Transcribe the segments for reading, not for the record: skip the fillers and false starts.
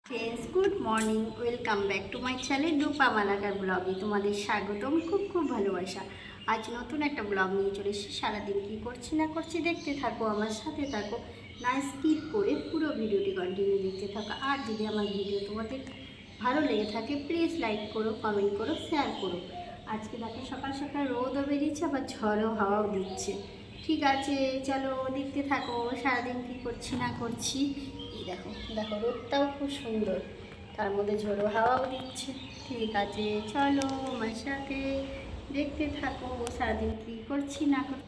Friends, good morning. Welcome back to my channel Rupa Malakar ব্লগে তোমাদের স্বাগতম। খুব ভালোবাসা। আজ নতুন একটা ব্লগ নিয়ে চলে এসেছি। সারাদিন কী করছি না করছি দেখতে থাকো, আমার সাথে থাকো, না স্কিপ করে পুরো ভিডিওটি কন্টিনিউ দেখতে থাকো। আর যদি আমার ভিডিও তোমাদের ভালো লেগে থাকে প্লিজ লাইক করো, কমেন্ট করো, শেয়ার করো। আজকে দেখো সকাল সকাল রোদও বেরিয়েছে, আবার ঝড়ও হাওয়াও দিচ্ছে। ঠিক আছে, চলো দেখতে থাকো সারাদিন কী করছি না করছি। দেখো দেখো রোদটাও খুব সুন্দর, তার মধ্যে ঝোড়ো হাওয়াও দিচ্ছে। ঠিক আছে, চলো আমার সাথে দেখতে থাকো সারাদিন কী করছি না করছি।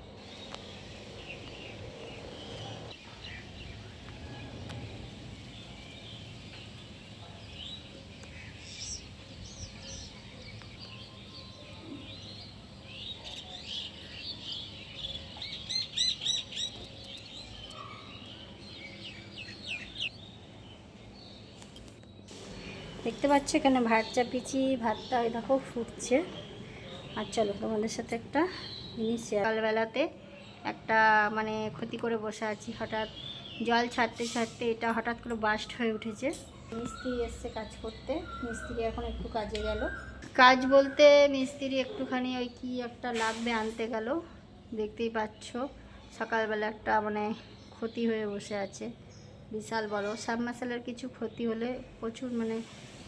দেখতে পাচ্ছ এখানে ভাত চাপিয়েছি, ভাতটা ওই দেখো ফুটছে। আর চলো তোমাদের সাথে একটা জিনিস সকালবেলাতে একটা মানে ক্ষতি করে বসে আছি। হঠাৎ জল ছাড়তে ছাড়তে এটা হঠাৎ করে বাস্ট হয়ে উঠেছে। মিস্ত্রি এসছে কাজ করতে, মিস্ত্রি এখন একটু কাজে গেল। কাজ বলতে মিস্ত্রি একটুখানি ওই কি একটা লাগবে আনতে গেল। দেখতেই পাচ্ছ সকালবেলা একটা মানে ক্ষতি হয়ে বসে আছে, বিশাল বড়। সাবমার্সিবলের কিছু ক্ষতি হলে প্রচুর মানে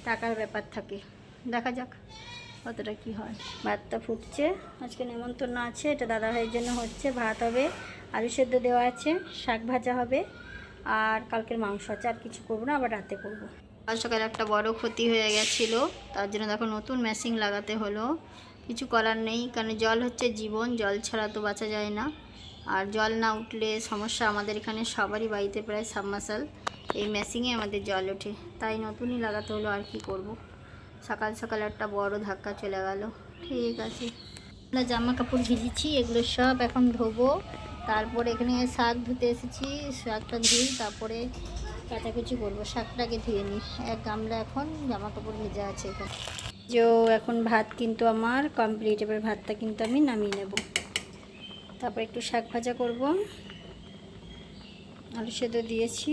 টাকার ব্যাপার থাকে। দেখা যাক কতটা কি হয়। ভাতটা ফুটছে, আজকে নেমন্তন্ন আছে, এটা দাদাভাইয়ের জন্য হচ্ছে। ভাত হবে, আলু সেদ্ধ দেওয়া আছে, শাক ভাজা হবে, আর কালকের মাংস আছে। আর কিছু করবো না, আবার রাতে করবো। কাল সকালে একটা বড় ক্ষতি হয়ে গেছিলো, তার জন্য দেখো নতুন মেশিন লাগাতে হলো। কিছু করার নেই, কারণ জল হচ্ছে জীবন, জল ছাড়া তো বাঁচা যায় না। আর জল না উঠলে সমস্যা। আমাদের এখানে সবারই বাড়িতে প্রায় সাবমার্সিবল, এই মেশিনে আমাদের জল ওঠে, তাই নতুনই লাগাতে হলো। আর কি করব, সকাল সকাল একটা বড় ধাক্কা চলে গেল। ঠিক আছে, আমরা জামা কাপড় ভিজেছি, এগুলো সব এখন ধোবো। তারপরে এখানে শাক ধুতে এসেছি, শাকটা ধুই, তারপরে কাটাকুচি করবো। শাকটাকে ধুয়ে নিই। এক গামলা এখন জামা কাপড় ভেজা আছে এখানে। যে এখন ভাত কিন্তু আমার কমপ্লিট। এবার ভাতটা কিন্তু আমি নামিয়ে নেব। তারপর একটু শাক ভাজা করব, আলু সেদ্ধ দিয়েছি,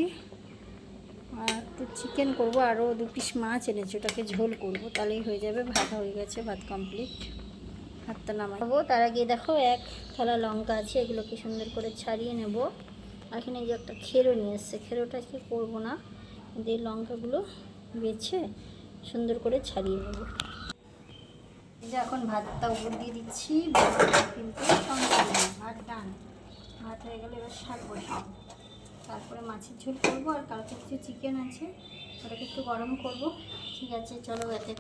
আর একটু চিকেন করব, আরও 2 পিস মাছ এনেছি, ওটাকে ঝোল করব, তাহলেই হয়ে যাবে। ভাত হয়ে গেছে, ভাত কমপ্লিট। ভাতটা নামাবো। তার আগে দেখো এক থালা লঙ্কা আছে, এগুলোকে সুন্দর করে ছাড়িয়ে নেব। আর এখানে যে একটা খেরো নিয়ে এসছে, খেরোটা কি করবো না, কিন্তু এই লঙ্কাগুলো বেছে সুন্দর করে ছাড়িয়ে নেব। এই যে এখন ভাতটা উপর দিয়ে দিচ্ছি, কিন্তু ভাত ডান, ভাত হয়ে গেলে এবার শাক বসাবো, তারপরে মাছের ঝোল করবো। আর কালকে কিছু চিকেন আছে, ওটাকে একটু গরম করব। ঠিক আছে, চলো এক এক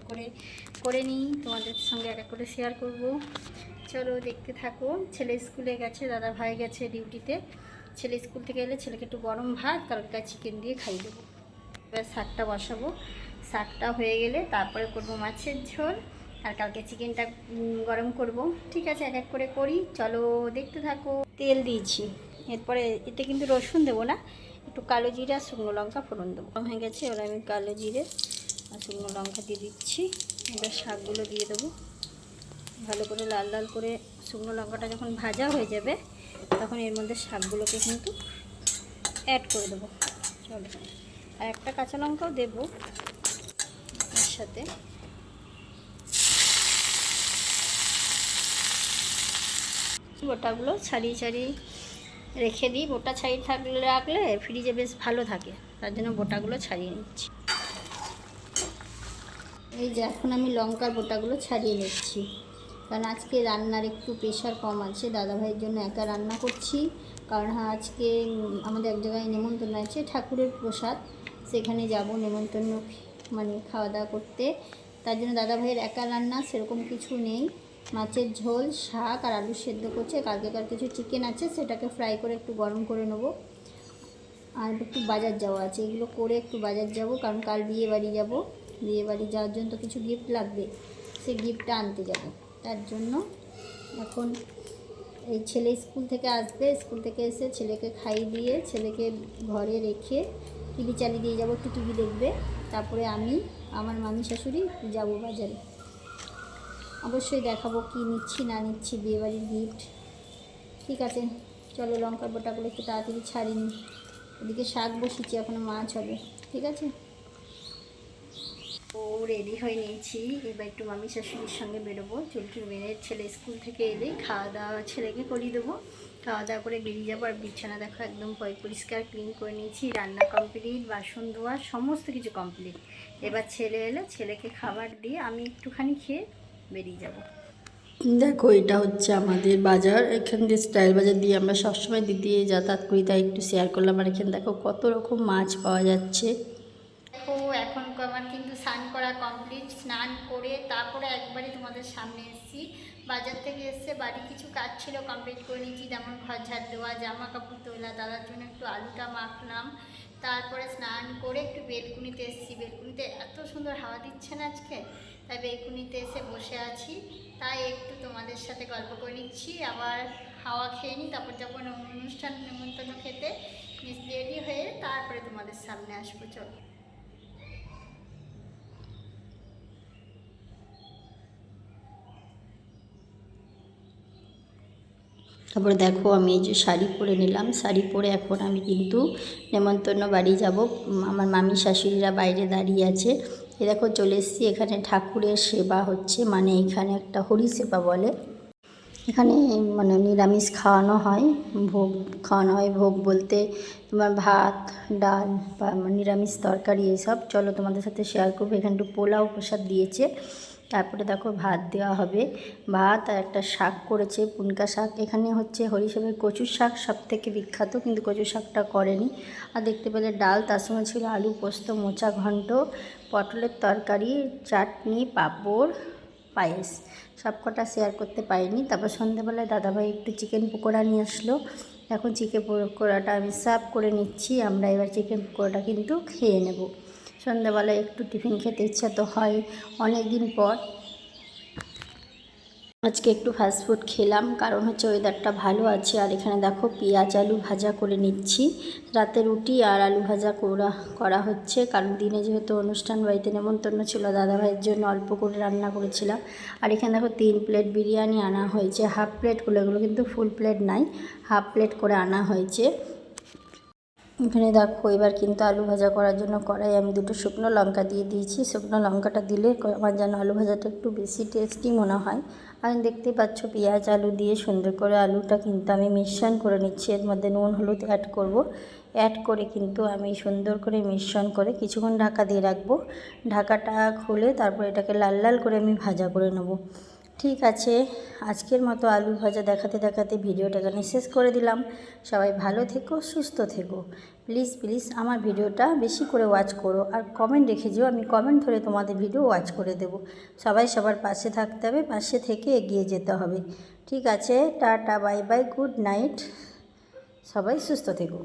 করে নিই, তোমাদের সঙ্গে এক এক করে শেয়ার করব। চলো দেখতে থাকো। ছেলে স্কুলে গেছে, দাদা ভাই গেছে ডিউটিতে। ছেলে স্কুল থেকে এলে ছেলেকে একটু গরম ভাত কালকে চিকেন দিয়ে খাইয়ে দেবো। এবার শাকটা বসাবো, শাকটা হয়ে গেলে তারপরে করব মাছের ঝোল, আর কালকে চিকেনটা গরম করব। ঠিক আছে, এক এক করে করি, চলো দেখতে থাকো। তেল দিয়েছি, এরপরে এতে কিন্তু রসুন দেবো না, একটু কালো জিরা শুকনো লঙ্কা ফোড়ন দেবো। হয়ে গেছে, এবার আমি কালো জিরে আর শুকনো লঙ্কা দিয়ে দিচ্ছি। এবার শাকগুলো দিয়ে দেবো, ভালো করে লাল লাল করে। শুকনো লঙ্কাটা যখন ভাজা হয়ে যাবে তখন এর মধ্যে শাকগুলোকে কিন্তু অ্যাড করে দেবো। চলো, আর একটা কাঁচা লঙ্কাও দেবো এর সাথে। বোটাগুলো ছাড়িয়ে ছাড়িয়ে রেখে দিই। বোটা ছাড়িয়ে রাখলে ফ্রিজে বেশ ভালো থাকে, তার জন্য বোটাগুলো ছাড়িয়ে নিচ্ছি। এই যে এখন আমি লঙ্কার বোটাগুলো ছাড়িয়ে নিচ্ছি, কারণ আজকে রান্নার একটু প্রেশার কম আছে। দাদাভাইয়ের জন্য একা রান্না করছি, কারণ আজকে আমাদের এক জায়গায় নেমন্তন্ন আছে, ঠাকুরের প্রসাদ, সেখানে যাব নেমন্তন্ন মানে খাওয়া দাওয়া করতে। তার জন্য দাদাভাইয়ের একা রান্না, সেরকম কিছু নেই। মাছের ঝোল, শাক আর আলু সেদ্ধ করছে। কালকেকার কিছু চিকেন আছে, সেটাকে ফ্রাই করে একটু গরম করে নেবো। আর একটু বাজার যাওয়া আছে, এগুলো করে একটু বাজার যাব, কারণ কাল বিয়ে বাড়ি যাব। বিয়ে বাড়ি যাওয়ার জন্য তো কিছু গিফট লাগবে, সেই গিফটটা আনতে যাব। তার জন্য এখন এই ছেলে স্কুল থেকে আসবে, স্কুল থেকে এসে ছেলেকে খাইয়ে দিয়ে ছেলেকে ঘরে রেখে টিভি চালিয়ে দিয়ে যাবো, একটু টিভি দেখবে। তারপরে আমি আমার মামি শাশুড়ি যাব বাজারে। অবশ্যই দেখাবো কি নিচ্ছি না নিচ্ছি, বিয়েবাড়ির গিফট। ঠিক আছে, চলো লঙ্কার বোটাগুলো একটু তাড়াতাড়ি ছাড়িয়ে নিই। ওদিকে শাক বসিয়েছি, এখনও মাছ হবে। ঠিক আছে, রেডি হয়ে নিয়েছি, এবার একটু মামি শাশুড়ির সঙ্গে বেরোবো। চুলটুল মেরে ছেলে স্কুল থেকে এলেই খাওয়া দাওয়া ছেলেকে করিয়ে দেবো, খাওয়া দাওয়া করে বেরিয়ে যাবো। আর বিছানা দেখো একদম পরিষ্কার ক্লিন করে নিয়েছি, রান্না কমপ্লিট, বাসন ধোয়া সমস্ত কিছু কমপ্লিট। এবার ছেলে এলে ছেলেকে খাবার দিয়ে আমি একটুখানি খেয়ে বেরিয়ে যাব। দেখো এটা হচ্ছে আমাদের বাজার, এখান দিয়ে স্টাইল বাজার দিয়ে আমরা সবসময় দিদি যাতায়াত করি, তাই একটু শেয়ার করলাম। আর এখানে দেখো কত রকম মাছ পাওয়া যাচ্ছে। দেখো এখন আমার কিন্তু স্নান করা কমপ্লিট, স্নান করে তারপরে একবারই তোমাদের সামনে এসেছি। বাজার থেকে এসে বাড়ি কিছু কাজ ছিল কমপ্লিট করে নিয়েছি, যেমন ঘর ঝাড় দেওয়া, জামা কাপড় তোলা, দাদার জন্য একটু আলুটা মাখলাম। তারপরে স্নান করে একটু বেলকুনিতে এসেছি, বেলকুনিতে এত সুন্দর হাওয়া দিচ্ছে না আজকে, তাই বেলকুনিতে এসে বসে আছি। তাই একটু তোমাদের সাথে গল্প করে নিচ্ছি, আবার হাওয়া খেয়ে নিই, তারপর যখন অনুষ্ঠান নেমন্তন্ন খেতে রেডি হয়ে তারপরে তোমাদের সামনে আসবো। চলো। তারপরে দেখো আমি এই যে শাড়ি পরে নিলাম, শাড়ি পরে এখন আমি কিন্তু নেমন্তন্ন বাড়ি যাব। আমার মামি শাশুড়িরা বাইরে দাঁড়িয়ে আছে। এ দেখো চলে এসেছি, এখানে ঠাকুরের সেবা হচ্ছে, মানে এখানে একটা হরি সেবা বলে, এখানে মানে নিরামিষ খাওয়ানো হয়, ভোগ খাওয়ানো হয়। ভোগ বলতে তোমার ভাত, ডাল বা নিরামিষ তরকারি এসব। চলো তোমাদের সাথে শেয়ার করবো। এখানে একটু পোলাও প্রসাদ দিয়েছে, তারপরে দেখো ভাত দেওয়া হবে, ভাত আর একটা শাক করেছে, পুনকা শাক। এখানে হচ্ছে হরিসেবের কচুর শাক সব থেকে বিখ্যাত, কিন্তু কচুর শাকটা করেনি। আর দেখতে পেলে ডাল, তার সঙ্গে ছিল আলু পোস্ত, মোচা ঘন্ট, পটলের তরকারি, চাটনি, পাঁপড়, পায়েস। সব কটা শেয়ার করতে পারিনি। তারপর সন্ধ্যেবেলায় দাদাভাই একটু চিকেন পকোড়া নিয়ে আসলো। এখন চিকেন পকোড়াটা আমি সার্ভ করে নিচ্ছি। আমরা এবার চিকেন পকোড়াটা কিন্তু খেয়ে নেব। সন্ধ্যাবেলায় একটু টিফিন খেতে ইচ্ছা তো হয় অনেক দিন পর। আজকে একটু ফাস্টফুড খেলাম, কারণ হচ্ছে ওয়েদারটা ভালো আছে। আর এখানে দেখো পেঁয়াজ আলু ভাজা করে নিচ্ছি, রাতে রুটি আর আলু ভাজা করা হচ্ছে, কারণ দিনে যেহেতু অনুষ্ঠান বাড়িতে নেমন্তন্ন ছিল, দাদাভাইয়ের জন্য অল্প করে রান্না করেছিলাম। আর এখানে দেখো 3 প্লেট বিরিয়ানি আনা হয়েছে, হাফ প্লেটগুলো, এগুলো কিন্তু ফুল প্লেট নাই, হাফ প্লেট করে আনা হয়েছে। এখানে দেখো এবার কিন্তু আলু ভাজা করার জন্য কড়াই আমি 2টো শুকনো লঙ্কা দিয়ে দিয়েছি। শুকনো লঙ্কাটা দিলে আমার যেন আলু ভাজাটা একটু বেশি টেস্টি মনে হয়। আর দেখতেই পাচ্ছ পেঁয়াজ আলু দিয়ে সুন্দর করে আলুটা কিন্তু আমি মিশ্রণ করে নিচ্ছি। এর মধ্যে নুন হলুদ অ্যাড করব, অ্যাড করে কিন্তু আমি সুন্দর করে মিশ্রণ করে কিছুক্ষণ ঢাকা দিয়ে রাখবো। ঢাকাটা খুলে তারপর এটাকে লাল লাল করে আমি ভাজা করে নেব। ঠিক আছে, আজকের মতো আলু ভাজা দেখাতে দেখাতে ভিডিওটা এখানে শেষ করে দিলাম। সবাই ভালো থেকো, সুস্থ থেকো। প্লিজ প্লিজ আমার ভিডিওটা বেশি করে ওয়াচ করো, আর কমেন্ট রেখে যেও, আমি কমেন্ট ধরে তোমাদের ভিডিও ওয়াচ করে দেব। সবাই সবার পাশে থাকতে হবে, পাশে থেকে এগিয়ে যেতে হবে। ঠিক আছে, tata, bye bye, good night, সবাই সুস্থ থেকো।